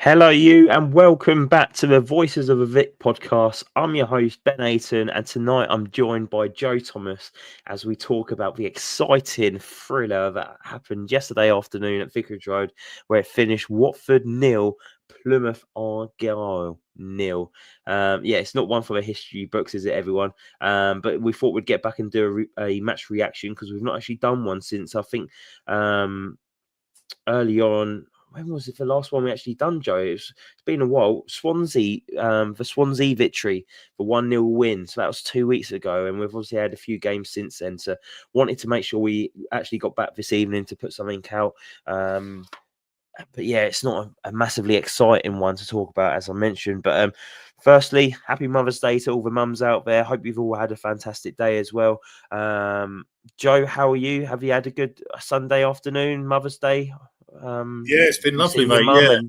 Hello, you, and welcome back to the Voices of a Vic podcast. I'm your host, Ben Aiton, and tonight I'm joined by Joe Thomas as we talk about the exciting thriller that happened yesterday afternoon at Vicarage Road, where it finished Watford 0, Plymouth Argyle 0. It's not one for the history books, is it, everyone? But we thought we'd get back and do a match reaction because we've not actually done one since, I think, early on. When was it the last one we actually done, Joe? It's been a while. Swansea, the Swansea victory, the 1-0 win. So that was 2 weeks ago, and we've obviously had a few games since then. So wanted to make sure we actually got back this evening to put something out. But yeah, it's not a massively exciting one to talk about, as I mentioned. But firstly, happy Mother's Day to all the mums out there. Hope you've all had a fantastic day as well. Joe, how are you? Have you had a good Sunday afternoon, Mother's Day? It's been lovely, mate.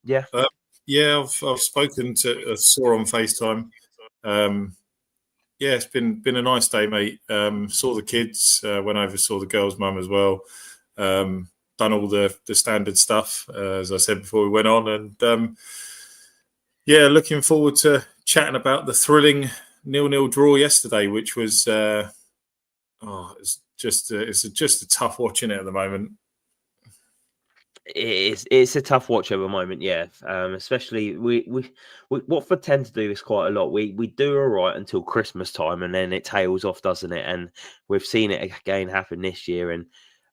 Yeah. I've spoken to saw on FaceTime. It's been a nice day, mate. Saw the kids, went over, saw the girls' mum as well. Done all the standard stuff, as I said before we went on, and looking forward to chatting about the thrilling 0-0 draw yesterday, which was it's just a tough watching it at the moment. It's a tough watch at the moment, yeah. Especially we Watford tend to do this quite a lot. We do all right until Christmas time, and then it tails off, doesn't it? And we've seen it again happen this year.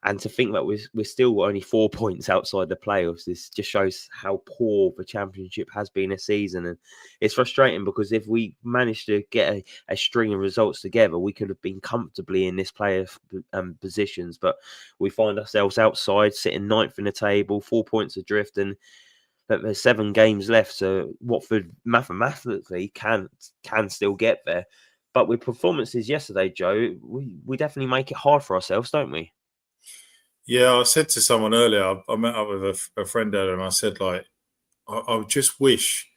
And to think that we're still only 4 points outside the playoffs, this just shows how poor the Championship has been this season. And it's frustrating because if we managed to get a string of results together, we could have been comfortably in this playoff positions. But we find ourselves outside, sitting ninth in the table, 4 points adrift, and there's 7 games left. So Watford mathematically can still get there. But with performances yesterday, Joe, we definitely make it hard for ourselves, don't we? Yeah, I said to someone earlier, I met up with a friend earlier, and I said, like, I just wish,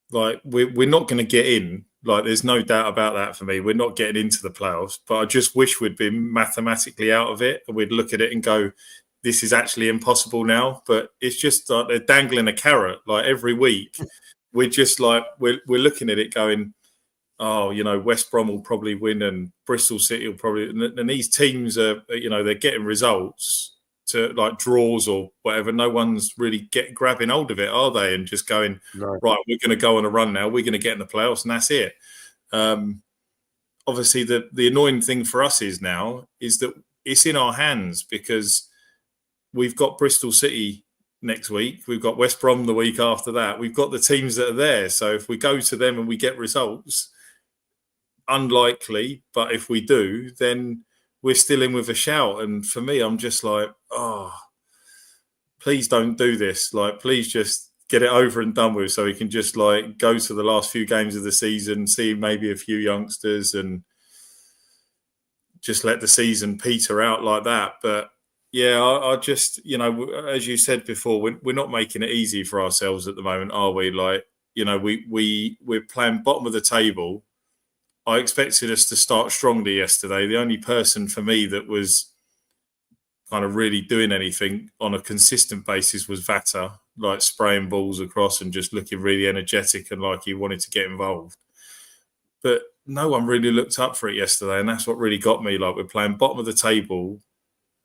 like, we're not going to get in. Like, there's no doubt about that for me. We're not getting into the playoffs, but I just wish we'd been mathematically out of it, and we'd look at it and go, this is actually impossible now. But it's just like they're dangling a carrot. Like, every week, we're just like, we're looking at it going, oh, West Brom will probably win and Bristol City will probably, and these teams are, they're getting results to like draws or whatever. No one's really grabbing hold of it, are they? And just going, No. right, we're going to go on a run now. We're going to get in the playoffs, and that's it. Obviously, the annoying thing for us is that it's in our hands because we've got Bristol City next week. We've got West Brom the week after that. We've got the teams that are there. So if we go to them and we get results, unlikely, but if we do, then we're still in with a shout. And for me, I'm just like, oh, please don't do this. Like, please just get it over and done with so we can just like go to the last few games of the season, see maybe a few youngsters and just let the season peter out like that. But yeah, I just, as you said before, we're not making it easy for ourselves at the moment, are we? Like, we're playing bottom of the table. I expected us to start strongly yesterday. The only person for me that was kind of really doing anything on a consistent basis was Vata, like spraying balls across and just looking really energetic and like he wanted to get involved. But no one really looked up for it yesterday, and that's what really got me. Like, we're playing bottom of the table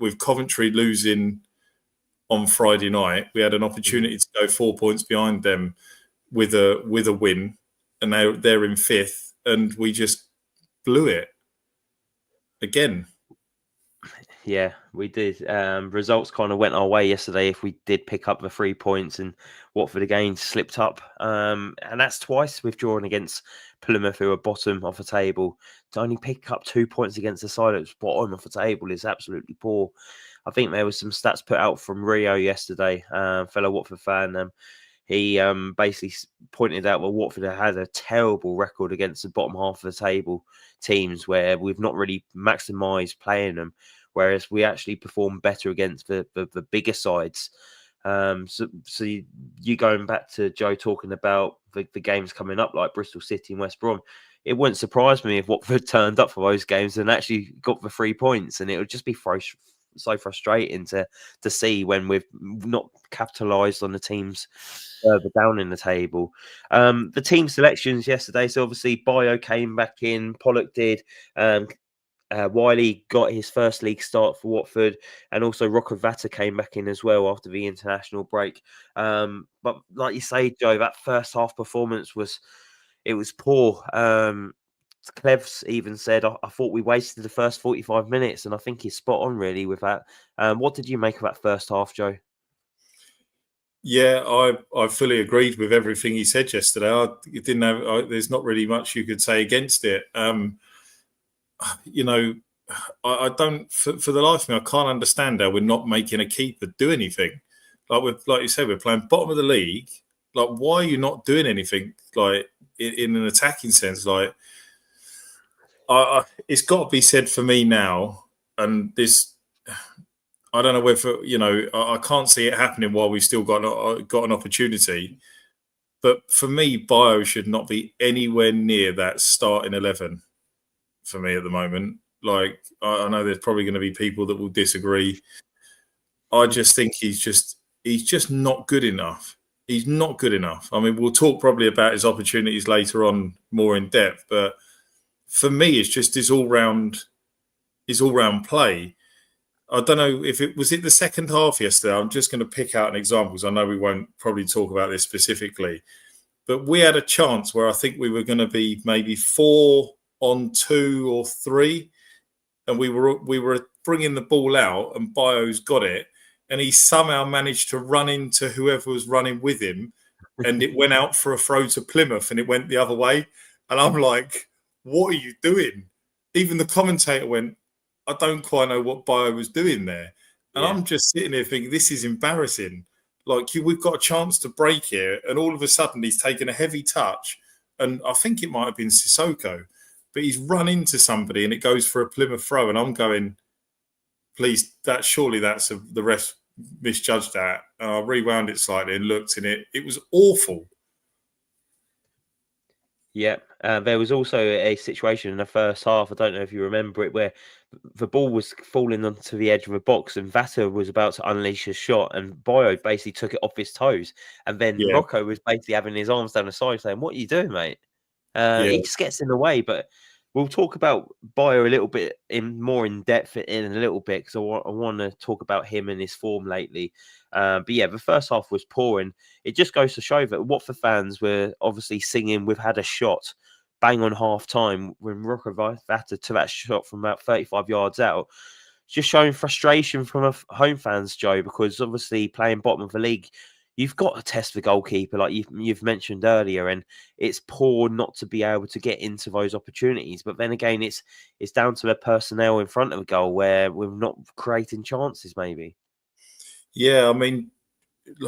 with Coventry losing on Friday night. We had an opportunity to go 4 points behind them with a win, and they're in 5th. And we just blew it again. Yeah, we did. Results kind of went our way yesterday if we did pick up the 3 points, and Watford again slipped up. And that's twice we've drawn against Plymouth, who are bottom of the table. To only pick up 2 points against the side that's bottom of the table is absolutely poor. I think there was some stats put out from Rio yesterday, fellow Watford fan. He basically pointed out that Watford had a terrible record against the bottom half of the table teams where we've not really maximised playing them, whereas we actually perform better against the bigger sides. So you going back to Joe talking about the games coming up like Bristol City and West Brom, it wouldn't surprise me if Watford turned up for those games and actually got the 3 points, and it would just be so frustrating to see when we've not capitalised on the teams further down in the table. The team selections yesterday, so obviously Bayo came back in, Pollock did. Wiley got his first league start for Watford, and also Rokovata came back in as well after the international break. But like you say, Joe, that first half performance was poor. Clevs even said, I thought we wasted the first 45 minutes, and I think he's spot on really with that. What did you make of that first half, Joe? Yeah, I fully agreed with everything he said yesterday. There's not really much you could say against it. I don't for the life of me, I can't understand how we're not making a keeper do anything. Like you said, we're playing bottom of the league. Like, why are you not doing anything? Like in an attacking sense, like it's got to be said for me now. And this, I don't know whether I can't see it happening while we've still got an opportunity. But for me, Bayo should not be anywhere near that starting 11 for me at the moment. Like, I know there's probably going to be people that will disagree. I just think he's just not good enough. He's not good enough. I mean, we'll talk probably about his opportunities later on more in depth, but for me, it's just his all-round play. I don't know if it was the second half yesterday. I'm just going to pick out an example because I know we won't probably talk about this specifically, but we had a chance where I think we were going to be maybe 4 on 2 or 3, and we were bringing the ball out, and Bayo's got it, and he somehow managed to run into whoever was running with him, and it went out for a throw to Plymouth, and it went the other way, and I'm like, what are you doing? Even the commentator went, I don't quite know what Bayo was doing there, and I'm just sitting there thinking, this is embarrassing. Like, we've got a chance to break here, and all of a sudden he's taken a heavy touch, and I think it might have been Sissoko, but he's run into somebody and it goes for a Plymouth throw, and I'm going, please, the ref misjudged that. I rewound it slightly and looked, and it was awful. Yeah, there was also a situation in the first half, I don't know if you remember it, where the ball was falling onto the edge of a box and Vata was about to unleash a shot, and Bayo basically took it off his toes, and then Rocco was basically having his arms down the side saying, what are you doing, mate? He just gets in the way, but we'll talk about Bayo a little bit more in depth in a little bit because I want to talk about him and his form lately. But yeah, the first half was poor, and it just goes to show that Watford fans were obviously singing "We've had a shot" bang on half time when Rocco Vata to that shot from about 35 yards out. Just showing frustration from home fans, Joe, because obviously playing bottom of the league, you've got to test the goalkeeper, like you've mentioned earlier, and it's poor not to be able to get into those opportunities. But then again, it's down to the personnel in front of the goal where we're not creating chances, maybe. Yeah, I mean,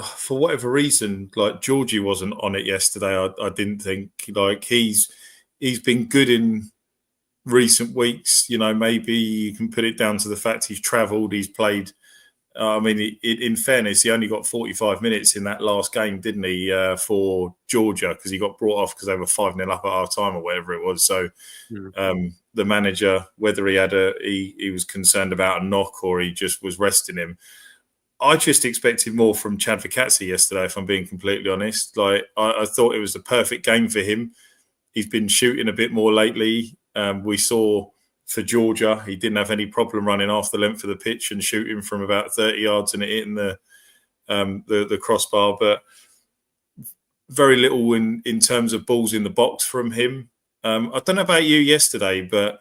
for whatever reason, like Georgie wasn't on it yesterday. I didn't think, like, he's been good in recent weeks. Maybe you can put it down to the fact he's travelled, he's played. I mean, in fairness, he only got 45 minutes in that last game, didn't he, for Georgia, because he got brought off because they were 5-0 up at half time or whatever it was. So the manager, whether he was concerned about a knock or he just was resting him, I just expected more from Chad Vikatsi yesterday, if I'm being completely honest. Like, I thought it was the perfect game for him. He's been shooting a bit more lately. We saw for Georgia, he didn't have any problem running off the length of the pitch and shooting from about 30 yards and hitting the crossbar, but very little in terms of balls in the box from him. I don't know about you yesterday, but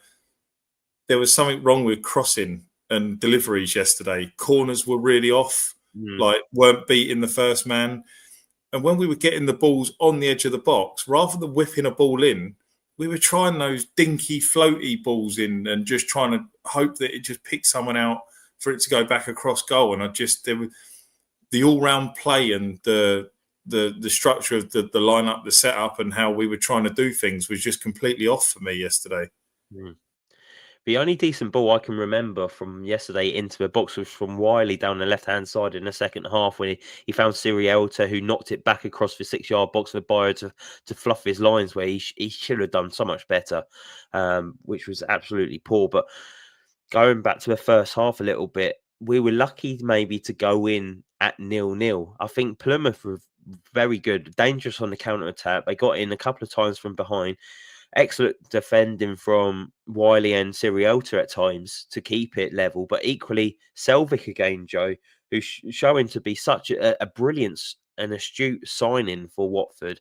there was something wrong with crossing and deliveries yesterday. Corners were really off, like weren't beating the first man. And when we were getting the balls on the edge of the box, rather than whipping a ball in, we were trying those dinky, floaty balls in and just trying to hope that it just picked someone out for it to go back across goal. And the all-round play and the structure of the lineup, the setup, and how we were trying to do things was just completely off for me yesterday. The only decent ball I can remember from yesterday into the box was from Wiley down the left-hand side in the second half when he found Sirielta, who knocked it back across the 6-yard box for Bayo to fluff his lines, where he should have done so much better, which was absolutely poor. But going back to the first half a little bit, we were lucky maybe to go in at 0-0. I think Plymouth were very good, dangerous on the counter attack. They got in a couple of times from behind. Excellent defending from Wiley and Siriota at times to keep it level, but equally Selvik again, Joe, who's showing to be such a brilliant and astute signing for Watford,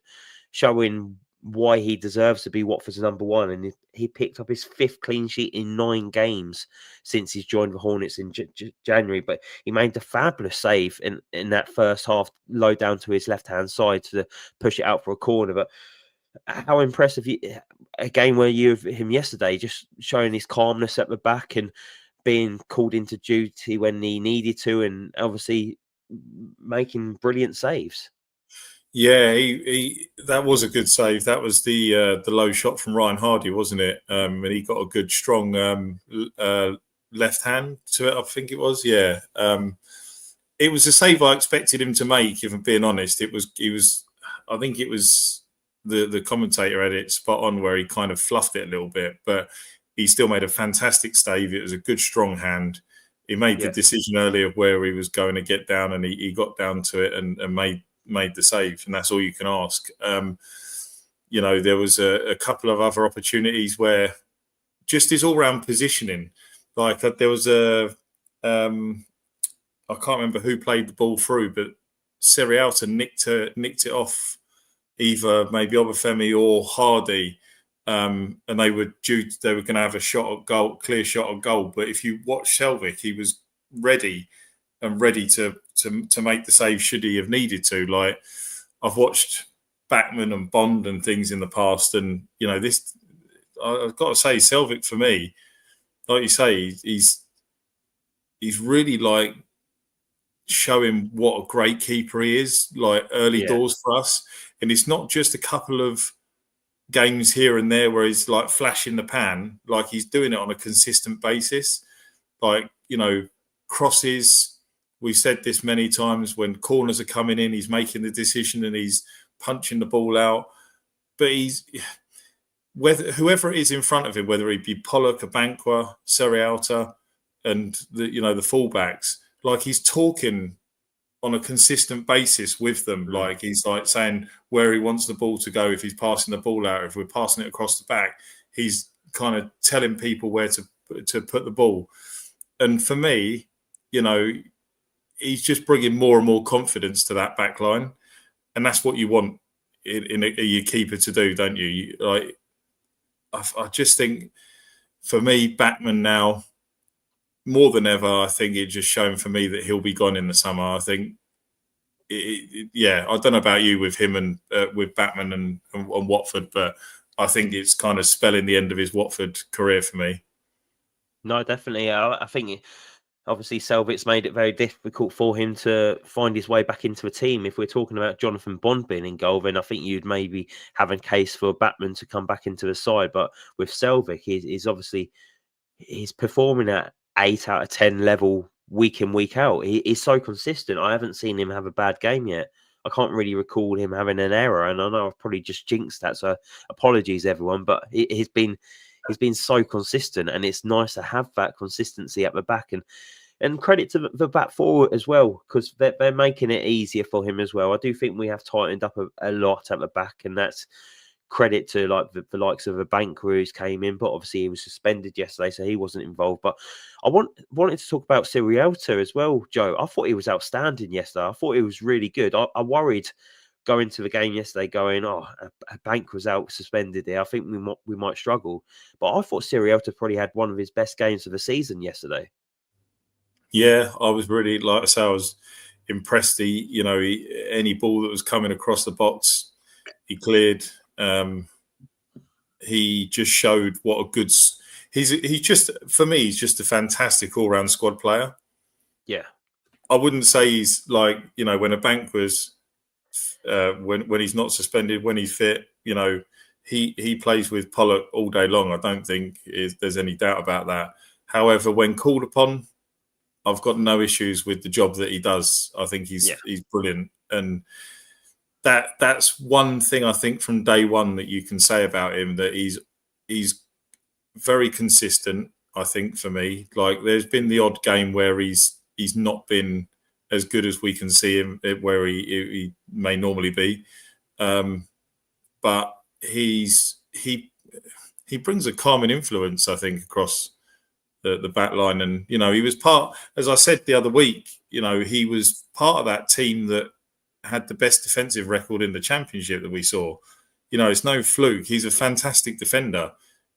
showing why he deserves to be Watford's number one. And he picked up his 5th clean sheet in 9 games since he's joined the Hornets in January. But he made a fabulous save in that first half, low down to his left-hand side to push it out for a corner. But how impressive a game were you of him yesterday, just showing his calmness at the back and being called into duty when he needed to, and obviously making brilliant saves. Yeah, he that was a good save. That was the low shot from Ryan Hardy, wasn't it? And he got a good, strong left hand to it, I think it was. Yeah, it was a save I expected him to make. If I'm being honest, it was. I think it was the commentator had it spot on where he kind of fluffed it a little bit, but he still made a fantastic save. It was a good, strong hand. He made the decision earlier of where he was going to get down, and he got down to it and made the save, and that's all you can ask. There was a couple of other opportunities where just his all-round positioning, like there was I can't remember who played the ball through, but Siriota nicked it off either maybe Obafemi or Hardy, and they were going to have a shot at goal, clear shot at goal. But if you watch Selvik, he was ready to make the save should he have needed to. Like, I've watched Bachmann and Bond and things in the past, and this, I've got to say, Selvik for me, like you say, he's really like showing what a great keeper he is, like early doors for us. And it's not just a couple of games here and there where he's like flash in the pan, like he's doing it on a consistent basis. Like, crosses, we've said this many times, when corners are coming in, he's making the decision and he's punching the ball out. But whoever it is in front of him, whether it be Pollock, Abankwah, Siriota, and the fullbacks, like he's talking on a consistent basis with them. Like he's like saying where he wants the ball to go. If he's passing the ball out, if we're passing it across the back, he's kind of telling people where to put the ball. And for me, he's just bringing more and more confidence to that back line. And that's what you want in your keeper to do, don't you? I just think, for me, Bachmann now, more than ever, I think it's just shown for me that he'll be gone in the summer. I think, I don't know about you with him and with Bachmann and Watford, but I think it's kind of spelling the end of his Watford career for me. No, definitely. I think obviously Selvik's made it very difficult for him to find his way back into a team. If we're talking about Jonathan Bond being in goal, then I think you'd maybe have a case for Bachmann to come back into the side. But with Selvik, he's performing at 8 out of 10 level week in, week out. He's so consistent. I haven't seen him have a bad game yet. I can't really recall him having an error, and I know I've probably just jinxed that, so apologies everyone, but he's been so consistent, and it's nice to have that consistency at the back, and credit to the back four as well, because they're making it easier for him as well. I do think we have tightened up a lot at the back, and that's credit to like the likes of a bank who's came in, but obviously he was suspended yesterday, so he wasn't involved. But I wanted to talk about Siriota as well, Joe. I thought he was outstanding yesterday. I thought he was really good. I worried going to the game yesterday, going, a bank was out suspended there. I think we might struggle. But I thought Siriota probably had one of his best games of the season yesterday. Yeah, I was really, like I say, I was impressed. Any ball that was coming across the box, he cleared. He just showed what a good. He's just, for me, he's just a fantastic all-round squad player. Yeah, I wouldn't say he's like, when a bank was when he's not suspended, when he's fit, he plays with Pollock all day long. I don't think there's any doubt about that. However, when called upon, I've got no issues with the job that he does. I think he's brilliant, and that's one thing I think from day one that you can say about him, that he's very consistent. I think for me, like there's been the odd game where he's he's not been as good as we can see him where he may normally be. But he brings a calming influence, I think, across the back line. And, you know, he was part, as I said the other week, you know, he was part of that team that had the best defensive record in the Championship that we saw. You know, it's no fluke. He's a fantastic defender.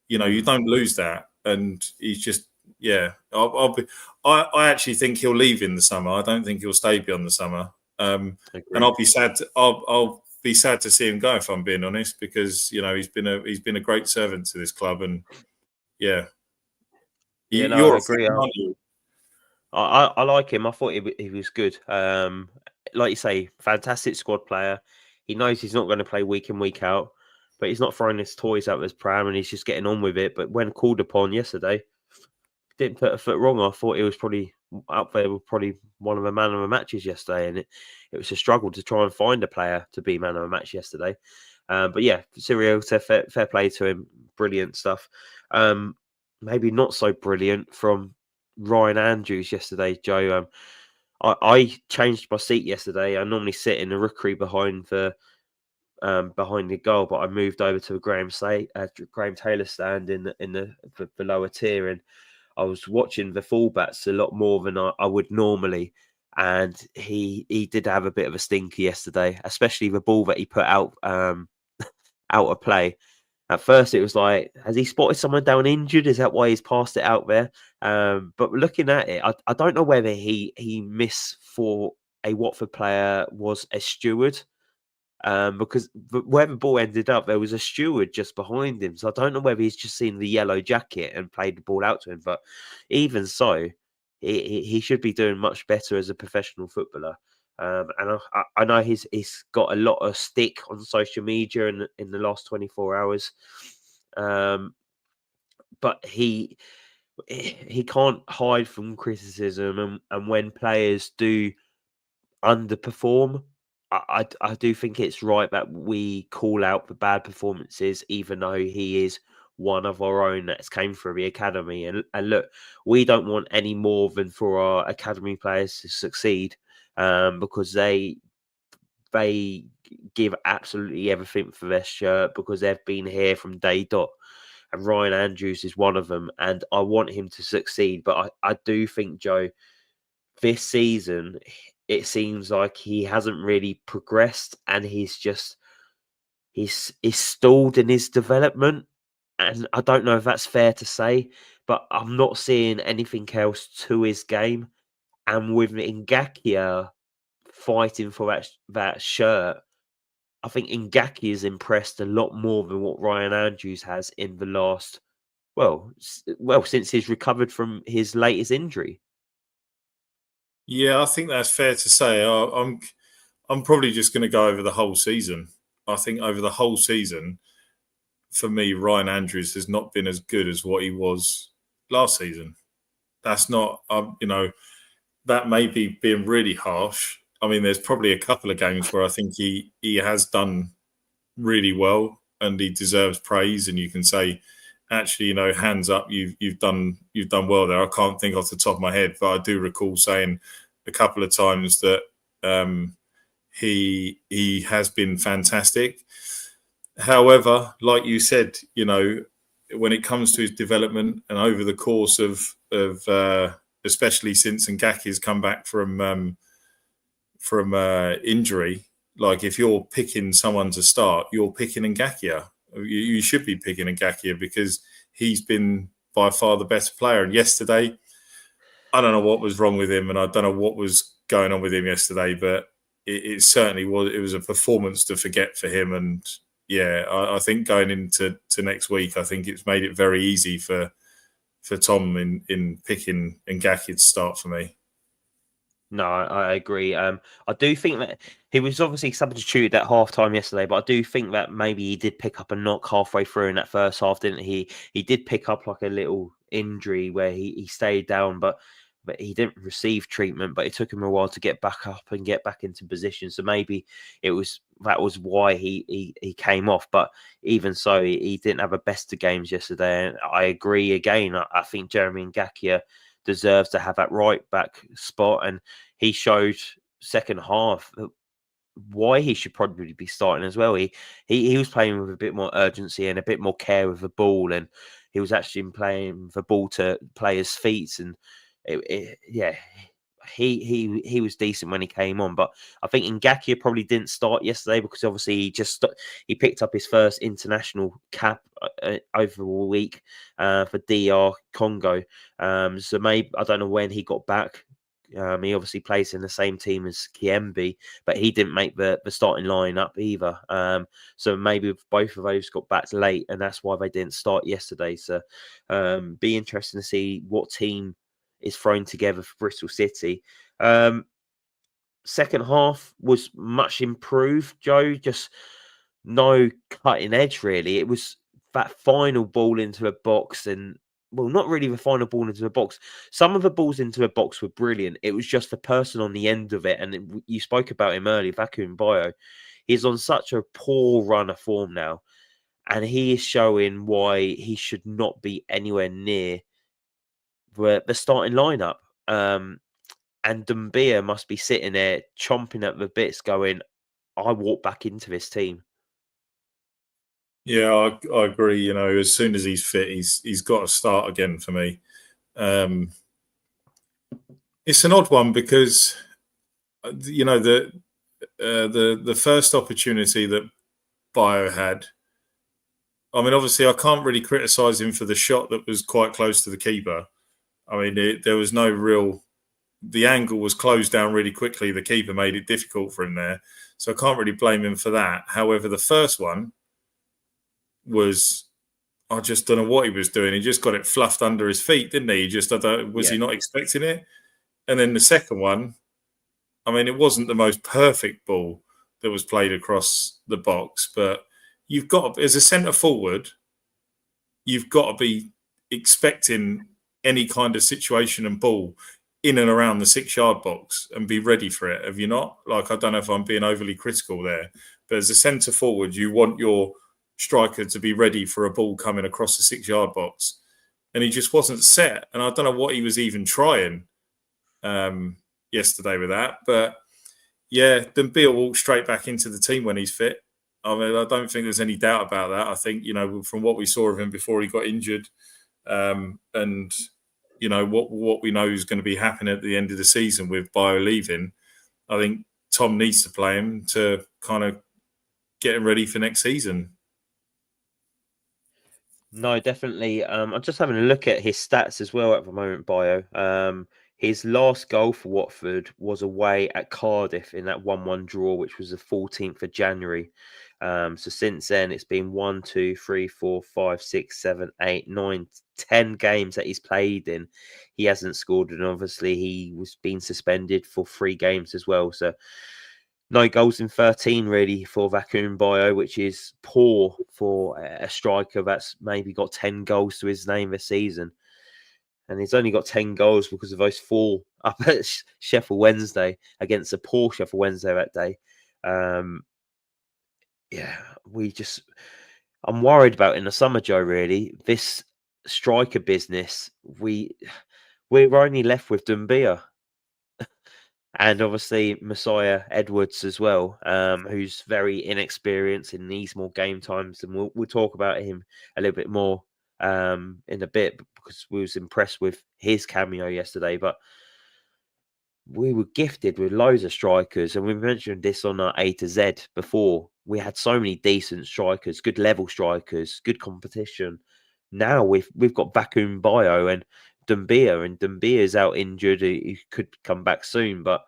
You know, you don't lose that. And he's just, yeah. I actually think he'll leave in the summer. I don't think he'll stay beyond the summer. And I'll be sad. I'll be sad to see him go, if I'm being honest, because, you know, he's been a great servant to this club. And yeah, Yeah, no, you're I a fan, agree. aren't you? I like him. I thought he was good. Like you say, fantastic squad player. He knows he's not going to play week in, week out, but he's not throwing his toys out of his pram and he's just getting on with it. But when called upon yesterday, didn't put a foot wrong. I thought he was probably up there with probably one of the man of the matches yesterday, and it was a struggle to try and find a player to be man of the match yesterday. But yeah, Siriota, fair play to him. Brilliant stuff. Maybe not so brilliant from Ryan Andrews yesterday, Joe. I changed my seat yesterday. I normally sit in the rookery behind the goal, but I moved over to a Graham Taylor stand in the lower tier, and I was watching the fullbacks a lot more than I would normally. And he did have a bit of a stinker yesterday, especially the ball that he put out of play. At first, it was like, has he spotted someone down injured? Is that why he's passed it out there? But looking at it, I don't know whether he missed for a Watford player was a steward. Because where the ball ended up, there was a steward just behind him. So I don't know whether he's just seen the yellow jacket and played the ball out to him. But even so, he should be doing much better as a professional footballer. And I know he's got a lot of stick on social media in the last 24 hours. But he can't hide from criticism. And when players do underperform, I do think it's right that we call out the bad performances, even though he is one of our own that's came through the academy. And look, we don't want any more than for our academy players to succeed, because they give absolutely everything for their shirt because they've been here from day dot. And Ryan Andrews is one of them, and I want him to succeed. But I do think, Joe, this season, it seems like he hasn't really progressed, and he's stalled in his development. And I don't know if that's fair to say, but I'm not seeing anything else to his game. And with Ngakia fighting for that shirt, I think Ngakia has impressed a lot more than what Ryan Andrews has in the last, well, since he's recovered from his latest injury. Yeah, I think that's fair to say. I'm probably just going to go over the whole season. I think over the whole season, for me, Ryan Andrews has not been as good as what he was last season. That's not, you know, that may be being really harsh. I mean, there's probably a couple of games where I think he has done really well and he deserves praise. And you can say, actually, you know, hands up, you've done well there. I can't think off the top of my head, but I do recall saying a couple of times that he has been fantastic. However, like you said, you know, when it comes to his development and over the course of especially since Ngaki's come back from injury, like if you're picking someone to start, you're picking Ngakia. You should be picking Ngakia because he's been by far the better player. And yesterday, I don't know what was wrong with him, and I don't know what was going on with him yesterday, but it certainly was. It was a performance to forget for him. And yeah, I think going into next week, I think it's made it very easy for Tom in picking Ngakia to start for me. No, I agree. I do think that he was obviously substituted at halftime yesterday, but I do think that maybe he did pick up a knock halfway through in that first half, didn't he? He did pick up like a little injury where he stayed down, but he didn't receive treatment. But it took him a while to get back up and get back into position. So maybe that was why he came off. But even so, he didn't have a best of games yesterday. And I agree again. I think Jeremy Ngakia deserves to have that right back spot. And he showed second half why he should probably be starting as well. He was playing with a bit more urgency and a bit more care with the ball, and he was actually playing the ball to players' feet. And he was decent when he came on. But I think Ngakia probably didn't start yesterday because obviously he picked up his first international cap over the week for DR Congo. So maybe I don't know when he got back. He obviously plays in the same team as Kiembe, but he didn't make the starting lineup either. So maybe both of those got back late, and that's why they didn't start yesterday. So be interesting to see what team is thrown together for Bristol City. Second half was much improved, Joe. Just no cutting edge, really. It was that final ball into a box and well, not really the final ball into the box. Some of the balls into the box were brilliant. It was just the person on the end of it. And you spoke about him earlier, Bayo. He's on such a poor run of form now. And he is showing why he should not be anywhere near the starting lineup. And Dumbia must be sitting there chomping at the bits going, I walk back into this team. Yeah, I agree. You know, as soon as he's fit, he's got to start again for me. It's an odd one because you know the first opportunity that Bayo had. I mean, obviously, I can't really criticise him for the shot that was quite close to the keeper. I mean, there was no real. The angle was closed down really quickly. The keeper made it difficult for him there, so I can't really blame him for that. However, the first one was, I just don't know what he was doing. He just got it fluffed under his feet, didn't he? Was he not expecting it? And then the second one, I mean, it wasn't the most perfect ball that was played across the box, but you've got, as a centre forward, you've got to be expecting any kind of situation and ball in and around the 6-yard box and be ready for it. Have you not? Like, I don't know if I'm being overly critical there, but as a centre forward, you want your striker to be ready for a ball coming across the 6-yard box. And he just wasn't set. And I don't know what he was even trying yesterday with that. But yeah, Dumbia walked straight back into the team when he's fit. I mean, I don't think there's any doubt about that. I think, you know, from what we saw of him before he got injured, and you know what we know is going to be happening at the end of the season with Bayo leaving, I think Tom needs to play him to kind of get him ready for next season. No, definitely. I'm just having a look at his stats as well at the moment, Bayo. His last goal for Watford was away at Cardiff in that 1-1 draw, which was the 14th of January. So since then, it's been 1, 2, 3, 4, 5, 6, 7, 8, 9, 10 games that he's played in. He hasn't scored, and obviously he was being suspended for 3 games as well. So no goals in 13 really for Bayo, which is poor for a striker that's maybe got 10 goals to his name this season. And he's only got 10 goals because of those 4 up at Sheffield Wednesday against a poor Sheffield Wednesday that day. I'm worried about in the summer, Joe, really. This striker business, we're only left with Dumbia. And obviously Messiah Edwards as well, who's very inexperienced and needs more game times. And we'll talk about him a little bit more in a bit because we was impressed with his cameo yesterday. But we were gifted with loads of strikers, and we mentioned this on our A to Z before. We had so many decent strikers, good level strikers, good competition. Now we've got Bayo and Dumbia, and Dumbia's out injured. He could come back soon, but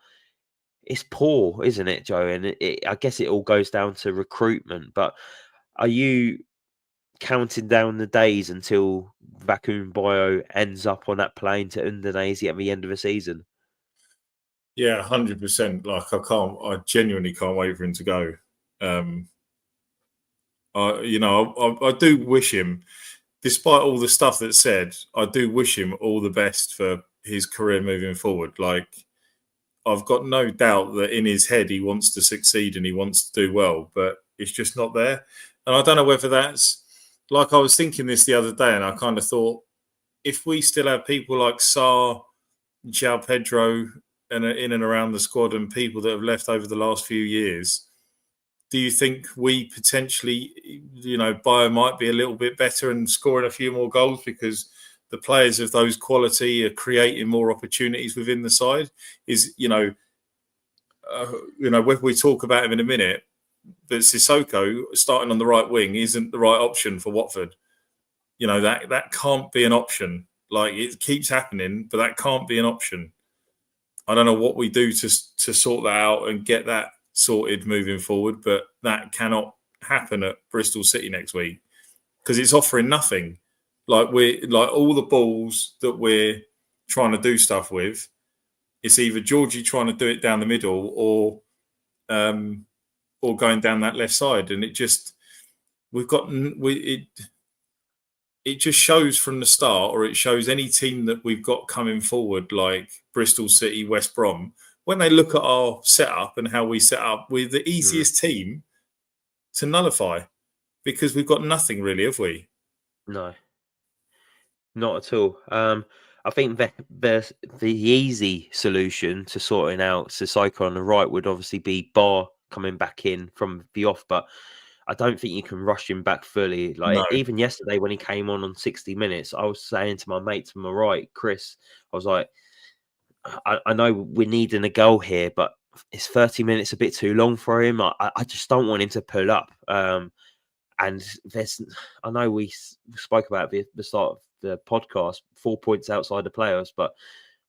it's poor, isn't it, Joe? And I guess it all goes down to recruitment. But are you counting down the days until Bayo ends up on that plane to Indonesia at the end of the season? Yeah, 100%. Like, I genuinely can't wait for him to go. I do wish him, despite all the stuff that's said, I do wish him all the best for his career moving forward. Like, I've got no doubt that in his head he wants to succeed and he wants to do well, but it's just not there. And I don't know whether that's, like, I was thinking this the other day and I kind of thought, if we still have people like Sarr João Pedro and in and around the squad and people that have left over the last few years, do you think we potentially, Bayo might be a little bit better and scoring a few more goals because the players of those quality are creating more opportunities within the side? We talk about him in a minute, but Sissoko starting on the right wing isn't the right option for Watford. That can't be an option. Like, it keeps happening, but that can't be an option. I don't know what we do to sort that out and get that sorted moving forward, but that cannot happen at Bristol City next week because it's offering nothing. Like, all the balls that we're trying to do stuff with, it's either Georgie trying to do it down the middle or going down that left side, and it just shows from the start, or it shows any team that we've got coming forward, like Bristol City, West Brom, when they look at our setup and how we set up, we're the easiest team to nullify because we've got nothing really, have we? No, not at all. I think the easy solution to sorting out Sissoko on the right would obviously be Bar coming back in from the off, but I don't think you can rush him back fully. Like, No. even yesterday when he came on 60 minutes, I was saying to my mate to my right, Chris, I was like, I know we're needing a goal here, but it's 30 minutes a bit too long for him. I just don't want him to pull up. And I know we spoke about the start of the podcast, 4 points outside the playoffs, but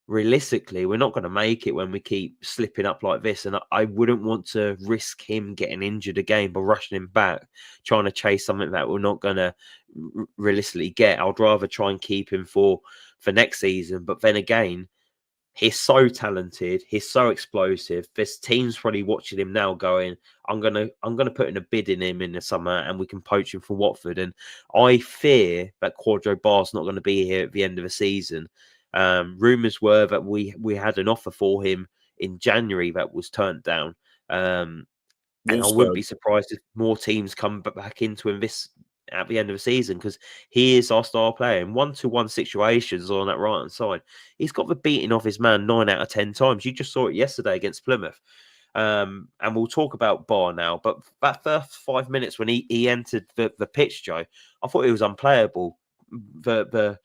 realistically, we're not going to make it when we keep slipping up like this. And I wouldn't want to risk him getting injured again by rushing him back, trying to chase something that we're not going to realistically get. I'd rather try and keep him for next season. But then again, he's so talented. He's so explosive. There's teams probably watching him now going, I'm gonna put in a bid in him in the summer and we can poach him for Watford. And I fear that Quadro Bar's not going to be here at the end of the season. Rumours were that we had an offer for him in January that was turned down. And I wouldn't be surprised if more teams come back into him at the end of the season, because he is our star player in 1-to-1 situations on that right hand side. He's got the beating of his man 9 out of 10 times. You just saw it yesterday against Plymouth. And we'll talk about Bar now, but that first 5 minutes when he entered the pitch, Joe, I thought he was unplayable. The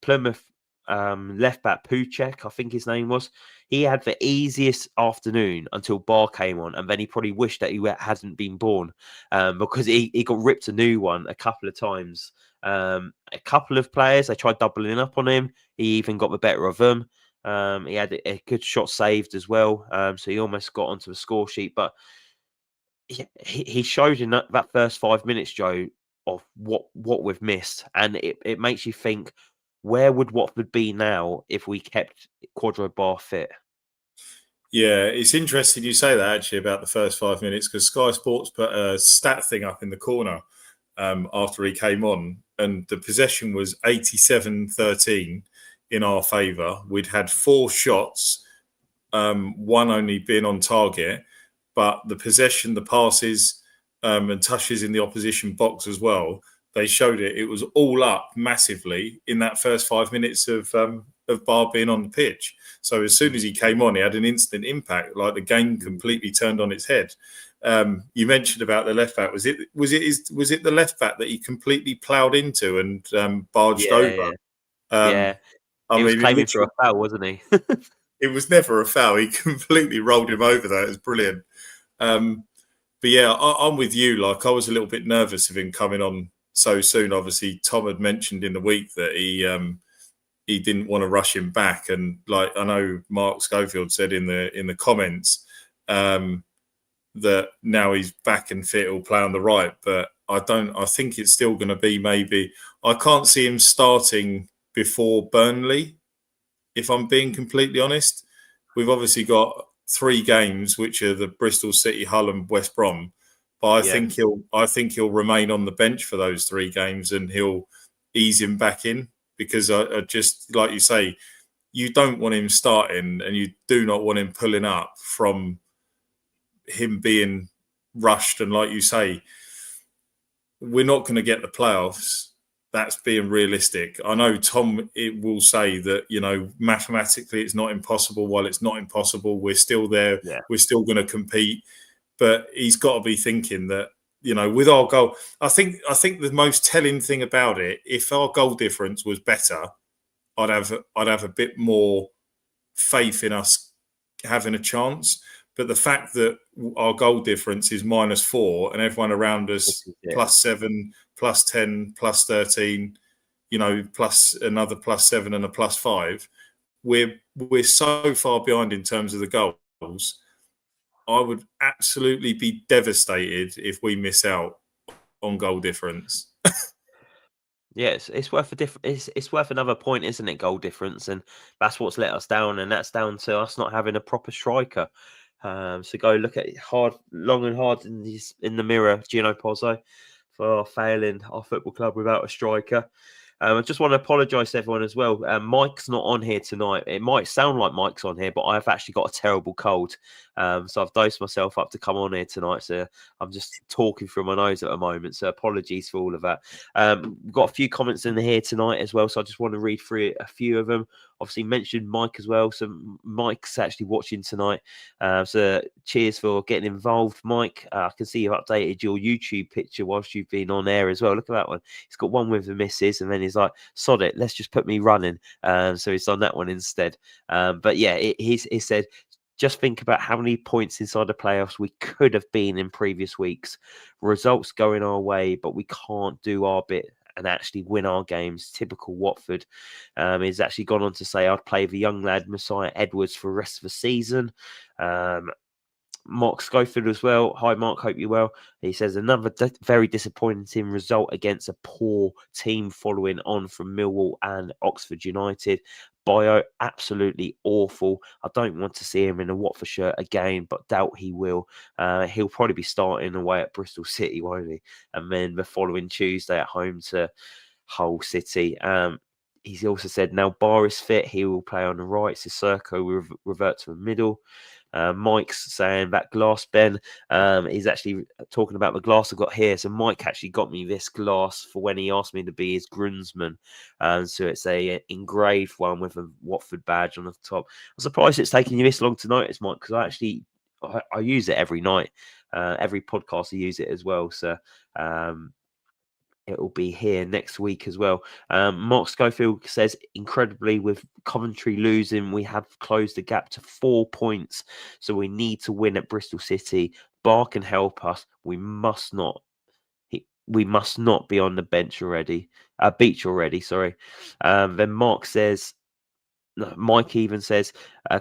Plymouth left back Pucek, I think his name was, he had the easiest afternoon until Bar came on, and then he probably wished that he hadn't been born, because he got ripped a new one a couple of times. A couple of players, they tried doubling up on him. He even got the better of them. He had a good shot saved as well, so he almost got onto the score sheet. But he showed in that first 5 minutes, Joe, of what we've missed, and it makes you think, where would Watford be now if we kept Quadro Bar fit? Yeah, it's interesting you say that actually about the first 5 minutes, because Sky Sports put a stat thing up in the corner after he came on, and the possession was 87-13 in our favour. We'd had 4 shots, one only being on target, but the possession, the passes and touches in the opposition box as well, they showed it. It was all up massively in that first 5 minutes of Bar being on the pitch. So as soon as he came on, he had an instant impact. Like, the game completely turned on its head. You mentioned about the left back. Was it the left back that he completely ploughed into and barged over? Yeah. He was claiming for a foul, wasn't he? It was never a foul. He completely rolled him over there. It was brilliant. But yeah, I'm with you. Like, I was a little bit nervous of him coming on so soon. Obviously, Tom had mentioned in the week that he didn't want to rush him back, and like, I know Mark Schofield said in the comments that now he's back and fit, he'll play on the right. But I think it's still going to be, maybe, I can't see him starting before Burnley, if I'm being completely honest. We've obviously got 3 games, which are the Bristol City, Hull and West Brom. But I think he'll remain on the bench for those 3 games, and he'll ease him back in, because I just, like you say, you don't want him starting, and you do not want him pulling up from him being rushed. And like you say, we're not going to get the playoffs that's being realistic. I know Tom will say that, mathematically it's not impossible. While it's not impossible, we're still there. Yeah. We're still going to compete. But he's got to be thinking that, with our goal, I think the most telling thing about it, if our goal difference was better, I'd have a bit more faith in us having a chance. But the fact that our goal difference is -4 and everyone around us +7, +10, +13, plus another +7 and a +5, we're so far behind in terms of the goals. I would absolutely be devastated if we miss out on goal difference. Yes, it's worth a it's worth another point, isn't it? Goal difference, and that's what's let us down, and that's down to us not having a proper striker. So go look at it long and hard in the mirror, Gino Pozzo, for failing our football club without a striker. I just want to apologise to everyone as well. Mike's not on here tonight. It might sound like Mike's on here, but I've actually got a terrible cold. So I've dosed myself up to come on here tonight. So I'm just talking through my nose at the moment. So apologies for all of that. We've got a few comments in here tonight as well. So I just want to read through a few of them. Obviously mentioned Mike as well. So Mike's actually watching tonight. So cheers for getting involved, Mike. I can see you've updated your YouTube picture whilst you've been on air as well. Look at that one. He's got one with the missus, and then he's like, sod it, let's just put me running. So he's on that one instead. But yeah, he said, just think about how many points inside the playoffs we could have been in previous weeks. Results going our way, but we can't do our bit and actually win our games. Typical Watford. He's actually gone on to say, I'd play the young lad Messiah Edwards for the rest of the season. Mark Schofield as well. Hi, Mark. Hope you're well. He says another very disappointing result against a poor team following on from Millwall and Oxford United. Bayo, absolutely awful. I don't want to see him in a Watford shirt again, but doubt he will. He'll probably be starting away at Bristol City, won't he? And then the following Tuesday at home to Hull City. He's also said now Bar is fit, he will play on the right. Sissoko will revert to the middle. Mike's saying that glass, Ben. He's actually talking about the glass I got here. So Mike actually got me this glass for when he asked me to be his groomsman. So it's a engraved one with a Watford badge on the top. I'm surprised it's taken you this long to notice, Mike, because I use it every night. Every podcast I use it as well. So it will be here next week as well. Mark Schofield says, incredibly, with Coventry losing, we have closed the gap to 4 points. So we need to win at Bristol City. Bar can help us. We must not be on the beach already. Sorry. Then Mike even says,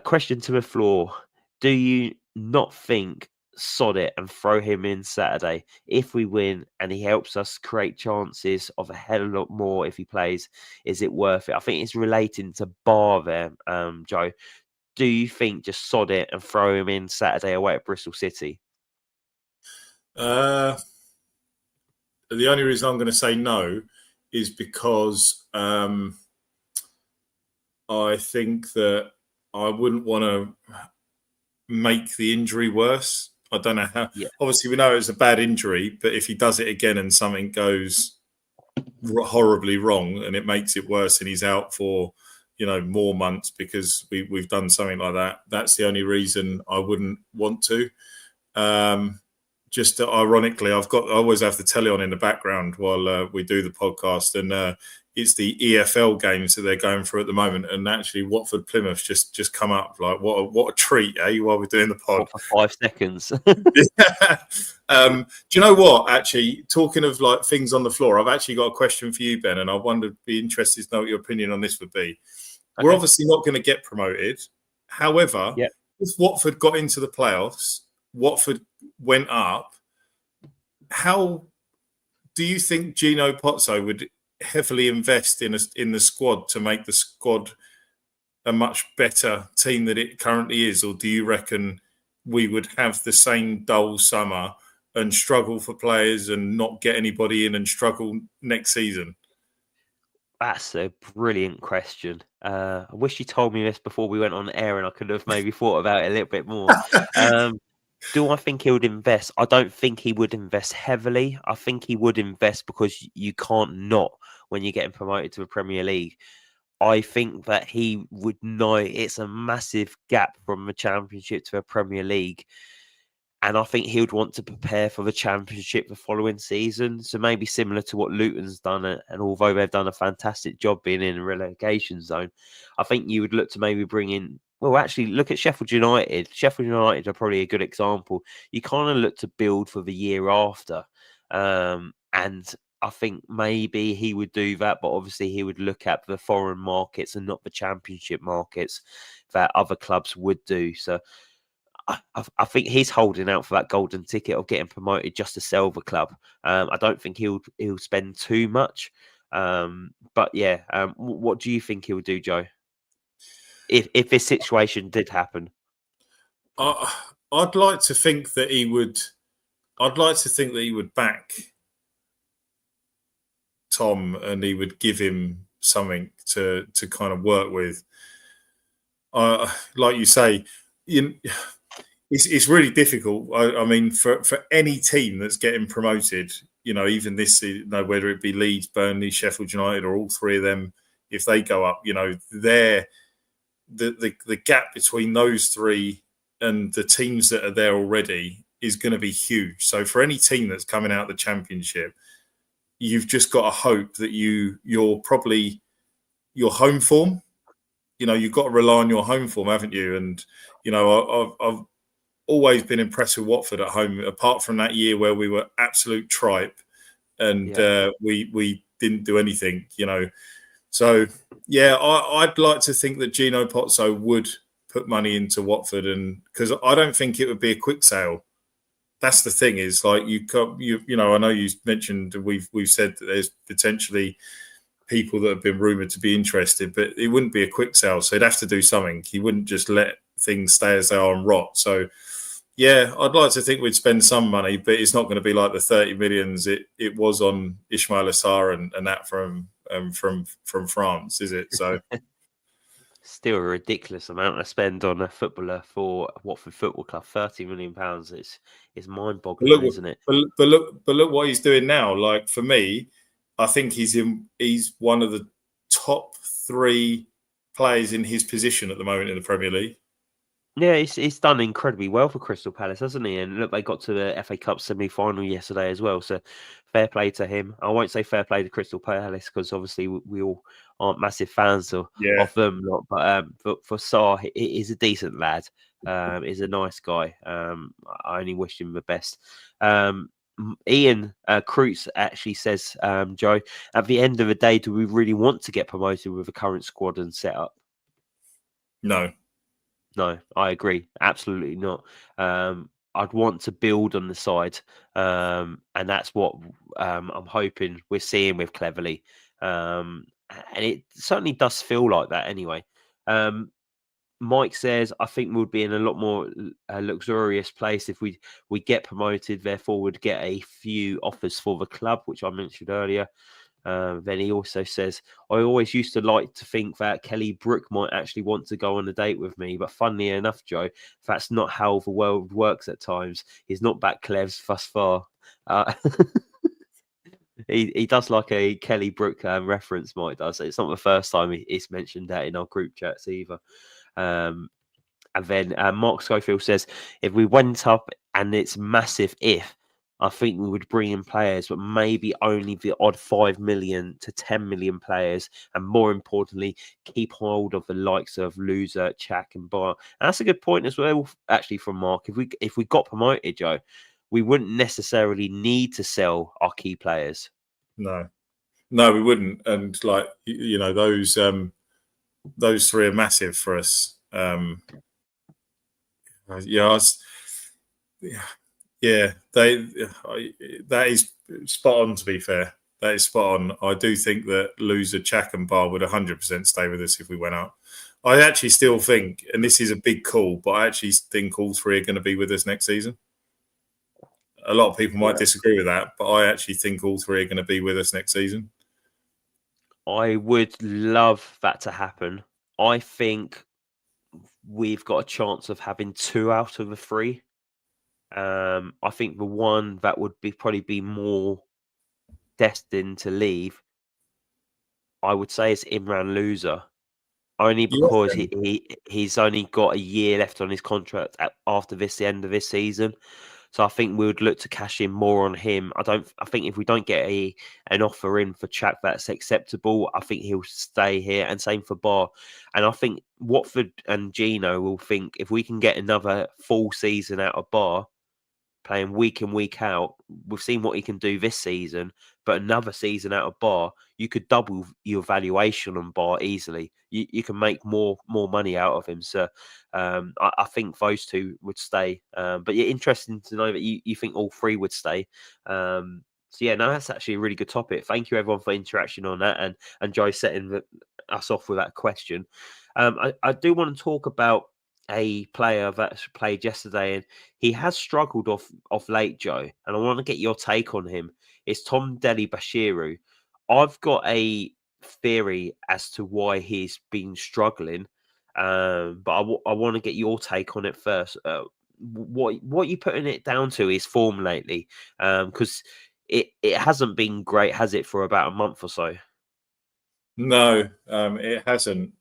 question to the floor. Do you not think sod it and throw him in Saturday? If we win and he helps us create chances of a hell of a lot more if he plays, is it worth it? I think it's relating to Bar there, Joe. Do you think just sod it and throw him in Saturday away at Bristol City? The only reason I'm going to say no is because I think that I wouldn't want to make the injury worse. I don't know how. Yeah. Obviously, we know it's a bad injury, but if he does it again and something goes horribly wrong and it makes it worse and he's out for more months because we've done something like that, that's the only reason I wouldn't want to. Just ironically, I always have the telly on in the background while we do the podcast, and it's the EFL games that they're going through at the moment. And actually, Watford Plymouth just come up. Like what a treat, eh? While we're doing the pod for 5 seconds. Do you know what? Actually, talking of like things on the floor, I've actually got a question for you, Ben, and I be interested to know what your opinion on this would be. Okay. We're obviously not going to get promoted. However, if Watford got into the playoffs, Watford went up. How do you think Gino Pozzo would heavily invest in the squad to make the squad a much better team than it currently is? Or do you reckon we would have the same dull summer and struggle for players and not get anybody in and struggle next season? That's a brilliant question. I wish you told me this before we went on air and I could have maybe thought about it a little bit more. Do I think he would invest? I don't think he would invest heavily. I think he would invest because you can't not when you're getting promoted to the Premier League. I think that he would know it's a massive gap from the Championship to the Premier League. And I think he would want to prepare for the Championship the following season. So maybe similar to what Luton's done. And although they've done a fantastic job being in a relegation zone, I think you would look to maybe bring in, well, actually, look at Sheffield United. Sheffield United are probably a good example. You kind of look to build for the year after. And I think maybe he would do that, but obviously he would look at the foreign markets and not the Championship markets that other clubs would do. So I think he's holding out for that golden ticket of getting promoted just to sell the club. I don't think he'll spend too much. But yeah, what do you think he'll do, Joe? If this situation did happen, I'd like to think that he would. I'd like to think that he would back Tom and he would give him something to kind of work with. Like you say, it's really difficult. I mean, for any team that's getting promoted, even this season, whether it be Leeds, Burnley, Sheffield United, or all three of them, if they go up, the gap between those three and the teams that are there already is going to be huge. So for any team that's coming out of the Championship, you've just got to hope that your home form. You've got to rely on your home form, haven't you? And I've always been impressed with Watford at home, apart from that year where we were absolute tripe and we didn't do anything, So, yeah, I'd like to think that Gino Pozzo would put money into Watford, and because I don't think it would be a quick sale. That's the thing is, like, I know you mentioned we've said that there's potentially people that have been rumoured to be interested, but it wouldn't be a quick sale, so he'd have to do something. He wouldn't just let things stay as they are and rot. So, yeah, I'd like to think we'd spend some money, but it's not going to be like the 30 millions it was on Ismail Assar and that from France, is it? So still a ridiculous amount to spend on a footballer for Watford Football Club. £30 million is mind-boggling, isn't it? But look what he's doing now. Like, for me, I think he's one of the top three players in his position at the moment in the Premier League. Yeah, he's done incredibly well for Crystal Palace, hasn't he? And look, they got to the FA Cup semi-final yesterday as well. So fair play to him. I won't say fair play to Crystal Palace because obviously we all aren't massive fans of them. But for Sarr, he's a decent lad. He's a nice guy. I only wish him the best. Ian Kreutz actually says, Joe, at the end of the day, do we really want to get promoted with the current squad and setup? No, I agree. Absolutely not. I'd want to build on the side, and that's what I'm hoping we're seeing with Cleverly. And it certainly does feel like that anyway. Mike says, I think we'd be in a lot more luxurious place if we get promoted. Therefore, would get a few offers for the club, which I mentioned earlier. Then he also says, I always used to like to think that Kelly Brook might actually want to go on a date with me. But funnily enough, Joe, that's not how the world works at times. He's not that clever thus far. He does like a Kelly Brook reference, Mike does. It's not the first time he's mentioned that in our group chats either. And then Mark Schofield says, if we went up and it's massive if, I think we would bring in players, but maybe only the odd 5 million to 10 million players. And more importantly, keep hold of the likes of Loser, Chak and Bayo. And that's a good point as well, actually, from Mark. If we got promoted, Joe, we wouldn't necessarily need to sell our key players. No, we wouldn't. And those three are massive for us. That is spot on. To be fair, that is spot on. I do think that Loser, Chak and Bar would 100% stay with us if we went up. I actually still think, and this is a big call, but I actually think all three are going to be with us next season. A lot of people might disagree with that, but I actually think all three are going to be with us next season. I would love that to happen. I think we've got a chance of having 2 out of the 3. I think the one that would probably be more destined to leave I would say it's Imran Loser. Only You because reckon? he's only got a year left on his contract after the end of this season. So I think we would look to cash in more on him. I think if we don't get an offer in for Chak that's acceptable, I think he'll stay here. And same for Bar. And I think Watford and Gino will think if we can get another full season out of Bar, playing week in, week out. We've seen what he can do this season, but another season out of Bar, you could double your valuation on Bar easily. You can make more money out of him. So I think those two would stay. But yeah, interesting to know that you think all three would stay. So yeah, no, that's actually a really good topic. Thank you everyone for interaction on that, and Joe setting us off with that question. I do want to talk about a player that played yesterday, and he has struggled off late, Joe. And I want to get your take on him. It's Tom Deli Bashiru. I've got a theory as to why he's been struggling, but I want to get your take on it first. What you putting it down to is form lately, because it hasn't been great, has it, for about a month or so? No, it hasn't.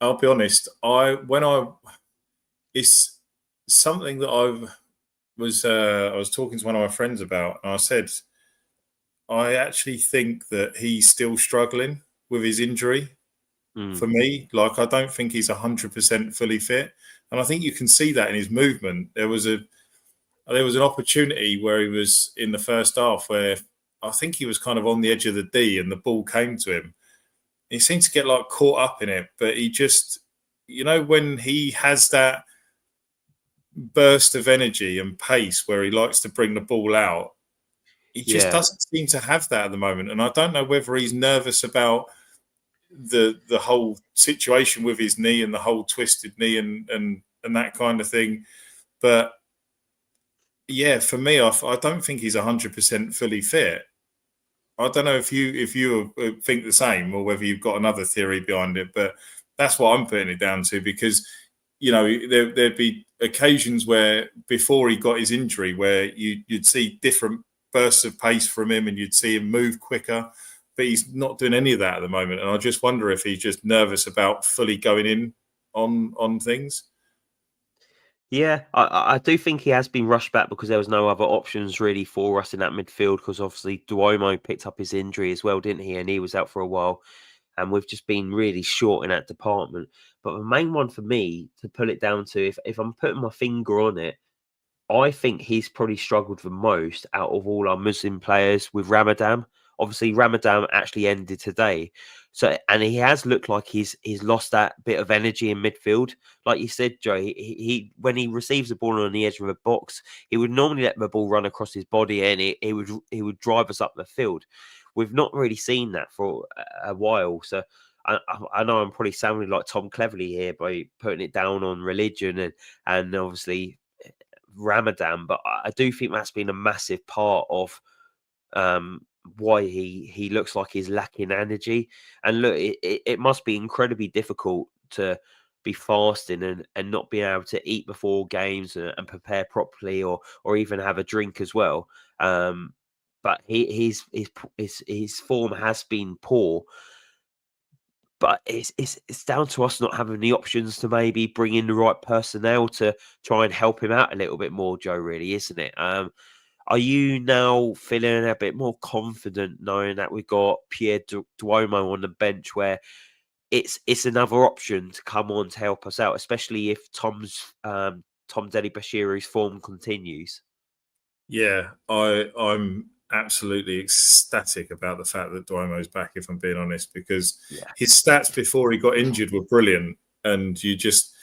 I'll be honest. It's something that I was talking to one of my friends about, and I said I actually think that he's still struggling with his injury. Mm, For me, like I don't think he's 100% fully fit, and I think you can see that in his movement. There was an opportunity where he was in the first half where I think he was kind of on the edge of the D, and the ball came to him. He seemed to get like caught up in it, but he just, when he has that burst of energy and pace where he likes to bring the ball out, he just yeah, doesn't seem to have that at the moment. And I don't know whether he's nervous about the whole situation with his knee and the whole twisted knee and that kind of thing. But yeah, for me, I don't think he's 100% fully fit. I don't know if you think the same or whether you've got another theory behind it, but that's what I'm putting it down to because there'd be occasions where before he got his injury where you'd see different bursts of pace from him and you'd see him move quicker, but he's not doing any of that at the moment. And I just wonder if he's just nervous about fully going in on things. yeah, I do think he has been rushed back because there was no other options really for us in that midfield. Because obviously Duomo picked up his injury as well, didn't he? And he was out for a while, and we've just been really short in that department. But the main one for me to pull it down to, if I'm putting my finger on it, I think he's probably struggled the most out of all our Muslim players with Ramadan. Obviously, Ramadan actually ended today. So, and he has looked like he's lost that bit of energy in midfield. Like you said, Joe, he when he receives the ball on the edge of a box, he would normally let the ball run across his body and he would drive us up the field. We've not really seen that for a while. So I know I'm probably sounding like Tom Cleverley here by putting it down on religion and obviously Ramadan, but I do think that's been a massive part of why he looks like he's lacking energy. And look, it must be incredibly difficult to be fasting and not being able to eat before games and prepare properly or even have a drink as well. But his form has been poor, but it's down to us not having the options to maybe bring in the right personnel to try and help him out a little bit more, Joe, really, isn't it? Are you now feeling a bit more confident knowing that we've got Pierre Duomo on the bench where it's another option to come on to help us out, especially if Tom Deli Bashiru's form continues? Yeah, I'm absolutely ecstatic about the fact that Duomo's back, if I'm being honest, because Yeah. his stats before he got injured were brilliant, and he just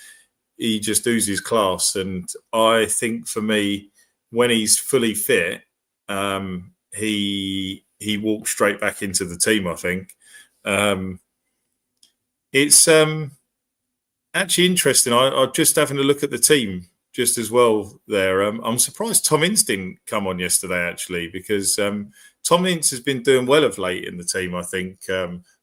oozes class. And I think for me, when he's fully fit, he walks straight back into the team. I think it's actually interesting. I just having a look at the team just as well there. I'm surprised Tom Ince didn't come on yesterday, actually, because Tom Ince has been doing well of late in the team, I think.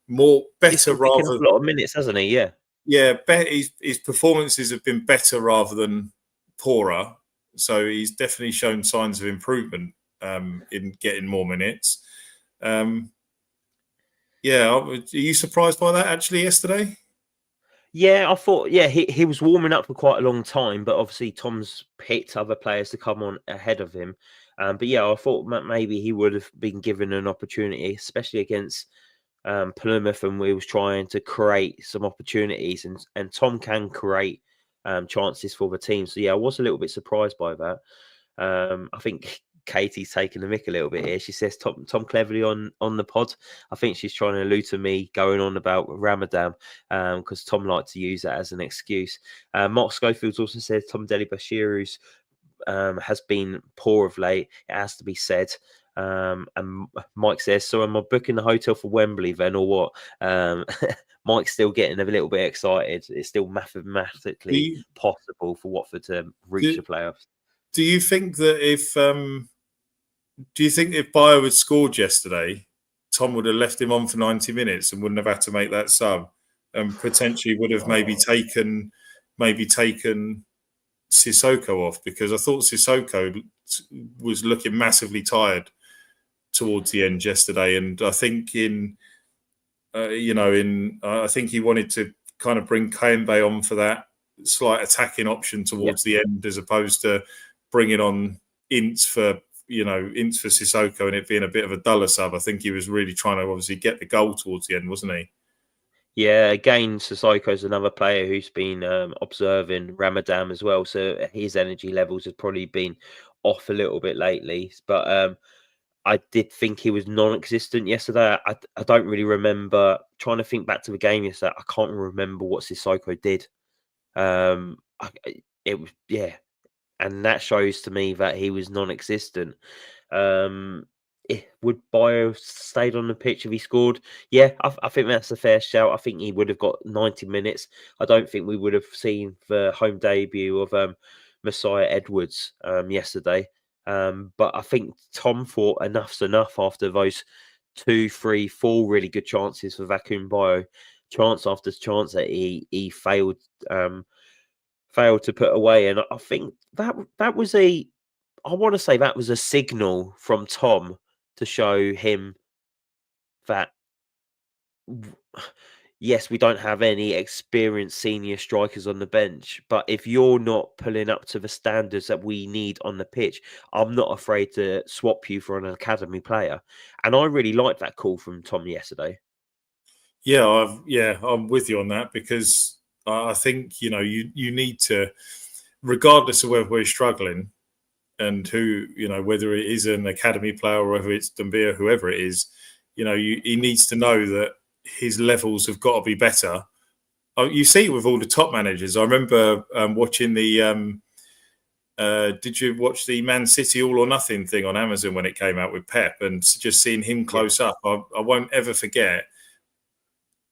More He's better been picking up rather, a lot of minutes, hasn't he? Yeah. yeah, his performances have been better rather than poorer. So he's definitely shown signs of improvement in getting more minutes. Um, Yeah, are you surprised by that actually yesterday? Yeah, I thought, yeah, he was warming up for quite a long time, but obviously Tom's picked other players to come on ahead of him. But yeah, I thought maybe he would have been given an opportunity, especially against Plymouth, and we was trying to create some opportunities, and Tom can create chances for the team. So yeah, I was a little bit surprised by that. I think Katie's taking the mick a little bit here. She says Tom Cleverly on the pod. I think she's trying to allude to me going on about Ramadan because Tom liked to use that as an excuse. Mark Schofields also says Tom Deli Bashiru's has been poor of late. It has to be said. And Mike says, so am I booking the hotel for Wembley then or what? Mike's still getting a little bit excited. It's still mathematically possible for Watford to reach the playoffs. Do you think that if Bayo had scored yesterday, Tom would have left him on for 90 minutes and wouldn't have had to make that sub, and potentially would have maybe taken Sissoko off? Because I thought Sissoko was looking massively tired towards the end yesterday, and I think I think he wanted to kind of bring Kayembe on for that slight attacking option towards the end, as opposed to bringing on Ince for Sissoko and it being a bit of a duller sub. I think he was really trying to obviously get the goal towards the end, wasn't he? Yeah, again, Sissoko's another player who's been observing Ramadan as well, so his energy levels have probably been off a little bit lately. But I did think he was non-existent yesterday. I don't really remember. Trying to think back to the game yesterday, I can't remember what Sissoko did. It was and that shows to me that he was non-existent. Would Bayo stayed on the pitch if he scored? Yeah, I think that's a fair shout. I think he would have got 90 minutes. I don't think we would have seen the home debut of Messiah Edwards yesterday. But I think Tom thought enough's enough after those 2, 3, 4 really good chances for Vacuum Bayo, chance after chance that he failed to put away. And I think that was I want to say that was a signal from Tom to show him that yes, we don't have any experienced senior strikers on the bench, but if you're not pulling up to the standards that we need on the pitch, I'm not afraid to swap you for an academy player. And I really liked that call from Tom yesterday. Yeah, I'm with you on that, because I think you need to, regardless of whether we're struggling and who whether it is an academy player or whether it's Dumbia, whoever it is, he needs to know that his levels have got to be better. You see it with all the top managers. I remember watching the. Did you watch the Man City All or Nothing thing on Amazon when it came out with Pep, and just seeing him close up? I won't ever forget.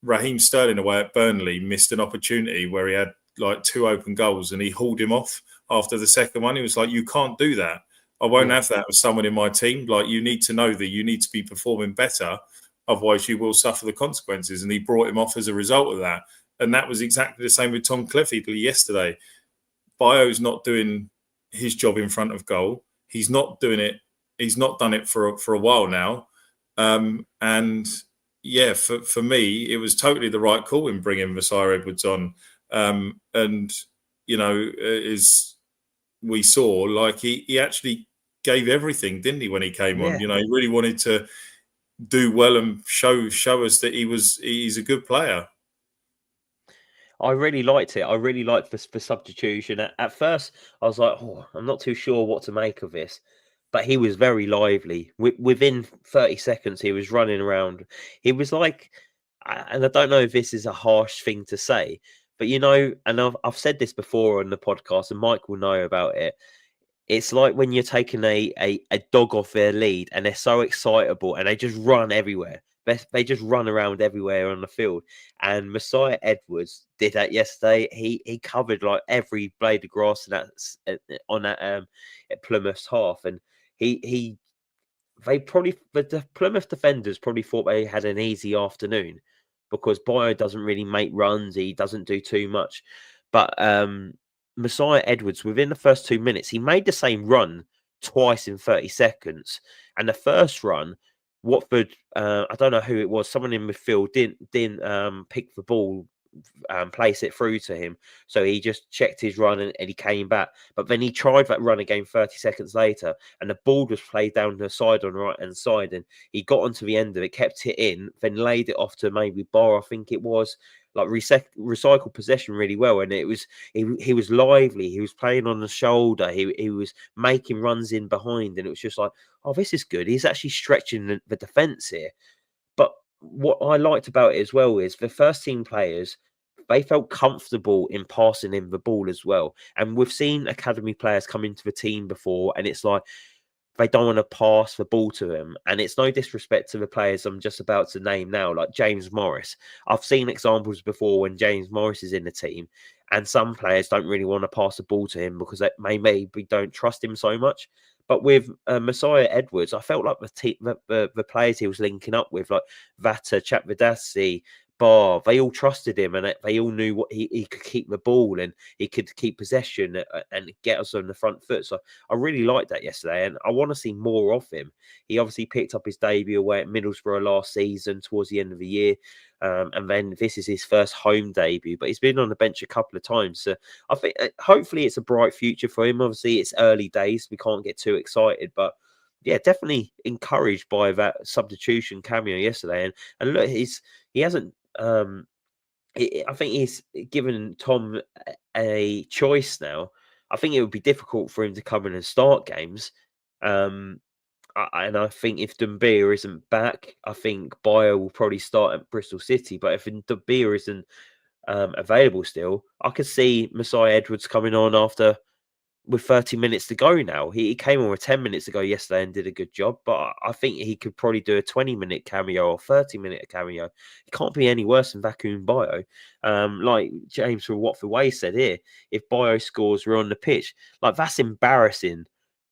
Raheem Sterling away at Burnley missed an opportunity where he had like 2 open goals and he hauled him off after the second one. He was like, you can't do that. I won't have that with someone in my team. Like, you need to know that you need to be performing better. Otherwise, you will suffer the consequences. And he brought him off as a result of that. And that was exactly the same with Tom Cleverly yesterday. Bayo's not doing his job in front of goal. He's not doing it. He's not done it for a while now. And yeah, for me, it was totally the right call in bringing Messiah Edwards on. And, as we saw, like he actually gave everything, didn't he, when he came on? He really wanted to do well and show us that he's a good player. I really liked it. I really liked the substitution. At first, I was like, oh, I'm not too sure what to make of this. But he was very lively. Within 30 seconds, he was running around. He was like, and I don't know if this is a harsh thing to say, but and I've said this before on the podcast, and Mike will know about it. It's like when you're taking a dog off their lead and they're so excitable and they just run everywhere. They just run around everywhere on the field. And Messiah Edwards did that yesterday. He covered like every blade of grass on that at Plymouth's half, and the Plymouth defenders probably thought they had an easy afternoon because Bayo doesn't really make runs. He doesn't do too much, but Messiah Edwards, within the first 2 minutes, he made the same run twice in 30 seconds. And the first run Watford, I don't know who it was. Someone in midfield didn't pick the ball, place it through to him. So he just checked his run and he came back. But then he tried that run again 30 seconds later, and the ball was played down the side on the right hand side, and he got onto the end of it, kept it in, then laid it off to maybe Bar, I think it was. Like recycle possession really well, and it was he was lively. He was playing on the shoulder. He was making runs in behind, and it was just like, oh, this is good. He's actually stretching the defense here. But what I liked about it as well is the first team players, they felt comfortable in passing in the ball as well. And we've seen academy players come into the team before, and it's like they don't want to pass the ball to him. And it's no disrespect to the players I'm just about to name now, like James Morris. I've seen examples before when James Morris is in the team, and some players don't really want to pass the ball to him because they maybe don't trust him so much. But with Messiah Edwards, I felt like the players he was linking up with, like Vata, Chapvidasi, Bar, they all trusted him, and they all knew what he could keep the ball and he could keep possession and get us on the front foot. So I really liked that yesterday, and I want to see more of him. He obviously picked up his debut away at Middlesbrough last season towards the end of the year. And then this is his first home debut, but he's been on the bench a couple of times. So I think hopefully it's a bright future for him. Obviously, it's early days. We can't get too excited, but yeah, definitely encouraged by that substitution cameo yesterday. And look, he hasn't. I think he's given Tom a choice now. I think it would be difficult for him to come in and start games. And I think if Dumbia isn't back, I think Bayo will probably start at Bristol City. But if Dumbia isn't available still, I could see Messiah Edwards coming on after with 30 minutes to go now. He came on with 10 minutes ago yesterday and did a good job, but I think he could probably do a 20-minute cameo or 30-minute cameo. It can't be any worse than Vacuum Bio. Like James from Watford Way said here, if Bio scores, we're on the pitch. Like, that's embarrassing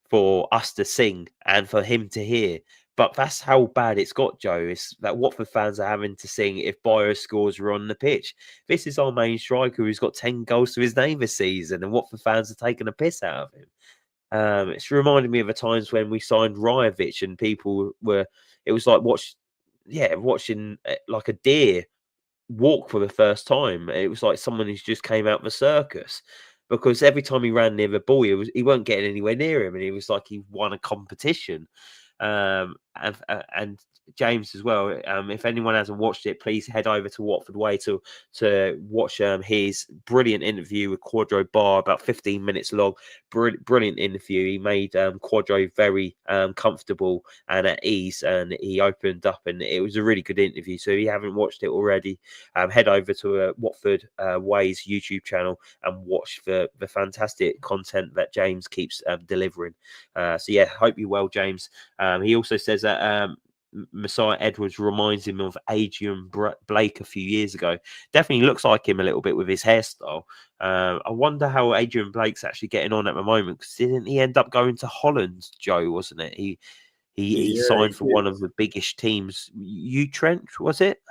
for us to sing and for him to hear. But that's how bad it's got, Joe. It's that Watford fans are having to sing if Bayo scores are on the pitch. This is our main striker who's got 10 goals to his name this season, and Watford fans are taking a piss out of him. It's reminded me of the times when we signed Rajovic and people were, it was like watching like a deer walk for the first time. It was like someone who's just came out of a circus, because every time he ran near the ball, he weren't getting anywhere near him, and he was like he won a competition. And James as well. If anyone hasn't watched it, please head over to Watford Way to watch his brilliant interview with Quadro Bar, about 15 minutes long. Brilliant interview. He made Quadro very comfortable and at ease, and he opened up, and it was a really good interview. So if you haven't watched it already, head over to Watford Way's YouTube channel and watch the fantastic content that James keeps delivering. So yeah, hope you're well, James. He also says that Messiah Edwards reminds him of Adrian Blake a few years ago. Definitely looks like him a little bit with his hairstyle. I wonder how Adrian Blake's actually getting on at the moment, because didn't he end up going to Holland, Joe, wasn't it? He signed for one of the biggest teams. Utrecht, was it?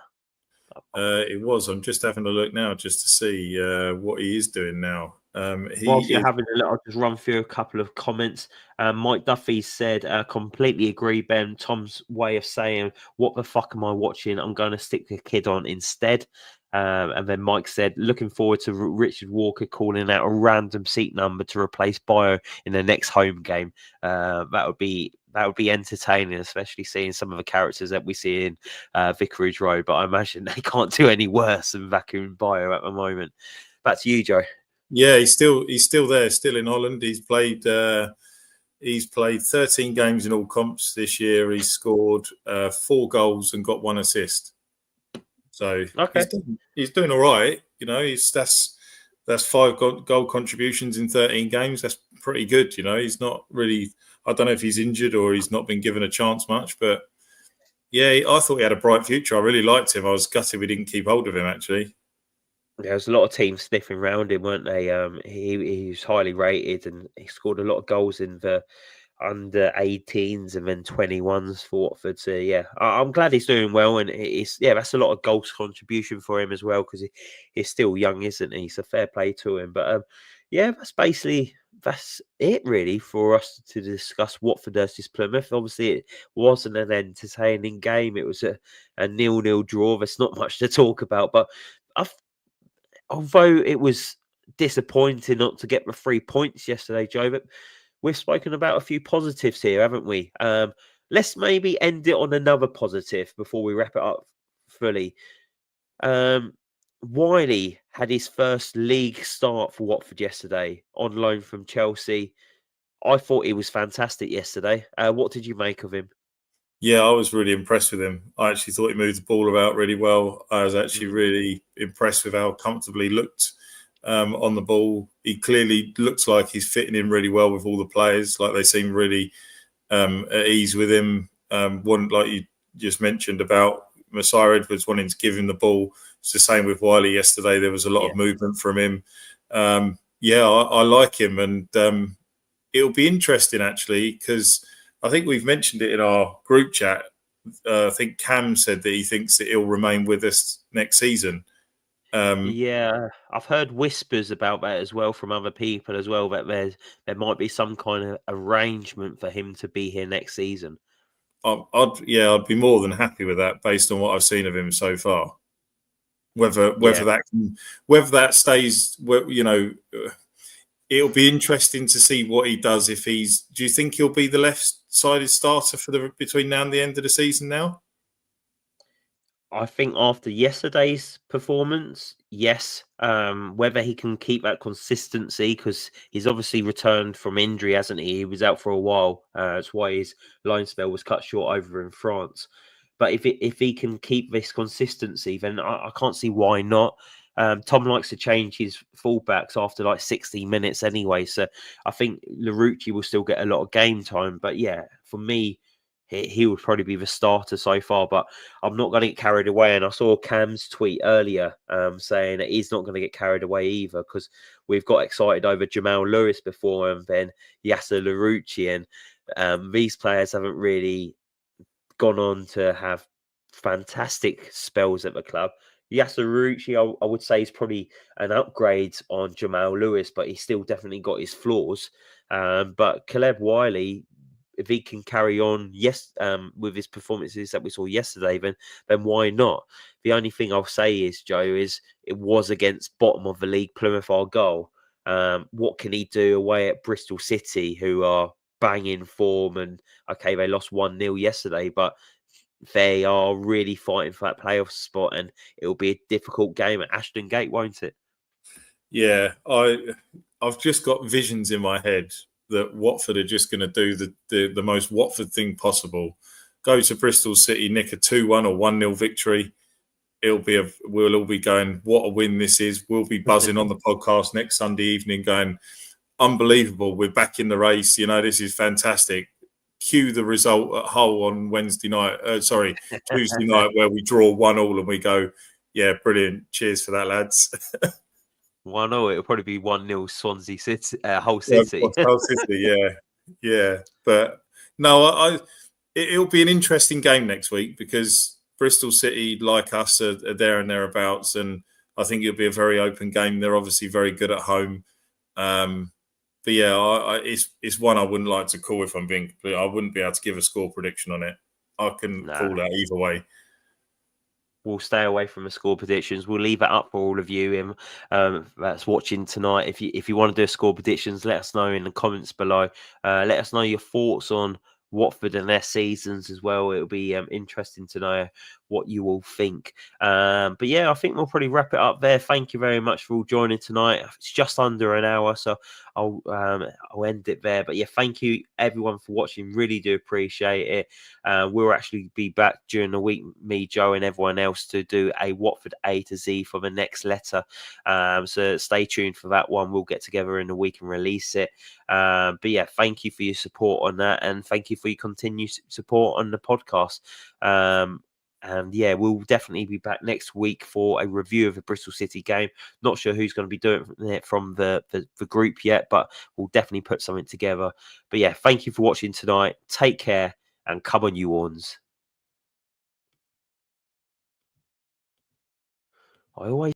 It was. I'm just having a look now just to see what he is doing now. Whilst you're having a look, I'll just run through a couple of comments. Mike Duffy said, completely agree, Ben. Tom's way of saying, what the fuck am I watching? I'm going to stick the kid on instead. And then Mike said, looking forward to Richard Walker calling out a random seat number to replace Bayo in the next home game. That would be entertaining, especially seeing some of the characters that we see in Vicarage Road. But I imagine they can't do any worse than Vacuum Bayo at the moment. Back to you, Joe. Yeah, he's still there, still in Holland. He's played 13 games in all comps this year. He's scored 4 goals and got 1 assist. So okay, he's doing all right. You know, that's 5 goal contributions in 13 games. That's pretty good. You know, he's not really. I don't know if he's injured or he's not been given a chance much, but yeah, I thought he had a bright future. I really liked him. I was gutted we didn't keep hold of him, actually. There was a lot of teams sniffing around him, weren't they? He was highly rated, and he scored a lot of goals in the under 18s and then 21s for Watford. So yeah, I'm glad he's doing well, and that's a lot of goals contribution for him as well, because he's still young, isn't he? So fair play to him. But Yeah, that's it really for us to discuss Watford versus Plymouth. Obviously, it wasn't an entertaining game. It was a 0-0 draw. There's not much to talk about, but I've, although it was disappointing not to get the 3 points yesterday, Joe, but we've spoken about a few positives here, haven't we? Let's maybe end it on another positive before we wrap it up fully. Um, Wiley had his first league start for Watford yesterday on loan from Chelsea. I thought he was fantastic yesterday. What did you make of him? Yeah, I was really impressed with him. I actually thought he moved the ball about really well. I was actually really impressed with how comfortably he looked on the ball. He clearly looks like he's fitting in really well with all the players. Like they seem really at ease with him. One like you just mentioned about Messiah Edwards wanting to give him the ball. It's the same with Wiley yesterday. There was a lot of movement from him. I like him, and it'll be interesting actually because I think we've mentioned it in our group chat. I think Cam said that he thinks that he'll remain with us next season. Yeah, I've heard whispers about that as well from other people as well, that there might be some kind of arrangement for him to be here next season. I'd be more than happy with that based on what I've seen of him so far. Whether that stays, it'll be interesting to see what he does if he's. Do you think he'll be the left-sided starter for between now and the end of the season now? I think after yesterday's performance, yes. Whether he can keep that consistency, because he's obviously returned from injury, hasn't he? He was out for a while. That's why his loan spell was cut short over in France. But if he can keep this consistency, then I can't see why not. Tom likes to change his fullbacks after like 60 minutes anyway. So I think Larouci will still get a lot of game time. But yeah, for me, he would probably be the starter so far, but I'm not going to get carried away. And I saw Cam's tweet earlier saying that he's not going to get carried away either because we've got excited over Jamal Lewis before and then Yasser Larouci. And these players haven't really gone on to have fantastic spells at the club. Yasser Larouci, I would say, is probably an upgrade on Jamal Lewis, but he's still definitely got his flaws. But Caleb Wiley, if he can carry on, with his performances that we saw yesterday, then why not? The only thing I'll say is, Joe, is it was against bottom of the league Plymouth Argyle. What can he do away at Bristol City, who are banging form? And okay, they lost 1-0 yesterday, but they are really fighting for that playoff spot, and it'll be a difficult game at Ashton Gate, won't it? Yeah, I've just got visions in my head that Watford are just going to do the most Watford thing possible. Go to Bristol City, nick a 2-1 or 1-0 victory. We'll all be going, what a win this is. We'll be buzzing on the podcast next Sunday evening going, unbelievable. We're back in the race. This is fantastic. Cue the result at Hull on Tuesday night where we draw 1-1 and we go, yeah, brilliant. Cheers for that, lads. 1-0, it'll probably be 1-0 Swansea City, Hull City. Hull City, yeah. But no, it'll be an interesting game next week because Bristol City, like us, are there and thereabouts, and I think it'll be a very open game. They're obviously very good at home, but yeah, it's one I wouldn't like to call if I'm being complete. I wouldn't be able to give a score prediction on it. I couldn't call that either way. We'll stay away from the score predictions. We'll leave it up for all of you that's watching tonight. If you want to do score predictions, let us know in the comments below. Let us know your thoughts on Watford and their seasons as well. It'll be interesting to know what you all think. But yeah, I think we'll probably wrap it up there. Thank you very much for all joining tonight. It's just under an hour, so I'll end it there. But yeah, thank you everyone for watching. Really do appreciate it. We'll actually be back during the week, me, Joe, and everyone else, to do a Watford A to Z for the next letter. So stay tuned for that one. We'll get together in the week and release it. But yeah, thank you for your support on that, and thank you for your continued support on the podcast. And yeah, we'll definitely be back next week for a review of the Bristol City game. Not sure who's going to be doing it from the group yet, but we'll definitely put something together. But yeah, thank you for watching tonight. Take care and come on, you Horns. I always